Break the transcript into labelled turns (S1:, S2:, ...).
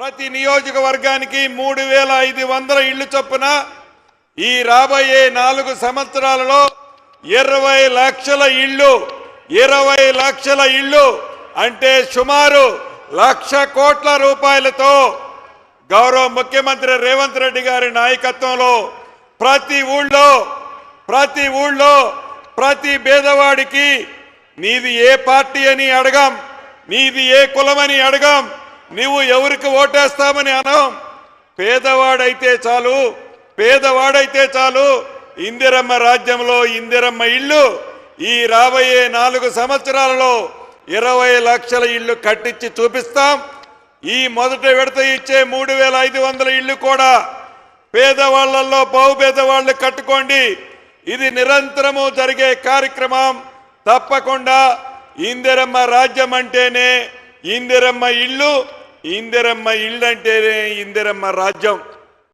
S1: ప్రతి నియోజకవర్గానికి 3500 ఇళ్లు చొప్పున ఈ రాబోయే 4 సంవత్సరాలలో 20 లక్షల ఇళ్లు 20 లక్షల ఇళ్లు అంటే సుమారు 1,00,000 కోట్ల రూపాయలతో గౌరవ ముఖ్యమంత్రి రేవంత్ రెడ్డి గారి నాయకత్వంలో ప్రతి ఊళ్ళో ప్రతి పేదవాడికి నీది ఏ పార్టీ అని అడగం, నీది ఏ కులమని అడగం, నీవు ఎవరికి ఓటేస్తామని అనం. పేదవాడైతే చాలు ఇందిరమ్మ రాజ్యంలో ఇందిరమ్మ ఇల్లు ఈ రాబోయే 4 సంవత్సరాలలో 20 లక్షల ఇల్లు కట్టించి చూపిస్తాం. ఈ మొదటి విడత ఇచ్చే 3500 ఇల్లు కూడా పేదవాళ్లలో బహుపేదవాళ్లు కట్టుకోండి. ఇది నిరంతరము జరిగే కార్యక్రమం. తప్పకుండా ఇందిరమ్మ రాజ్యం అంటేనే ఇందిరమ్మ ఇల్లు, ఇందిరమ్మ ఇల్లు అంటేనే ఇందిరమ్మ రాజ్యం.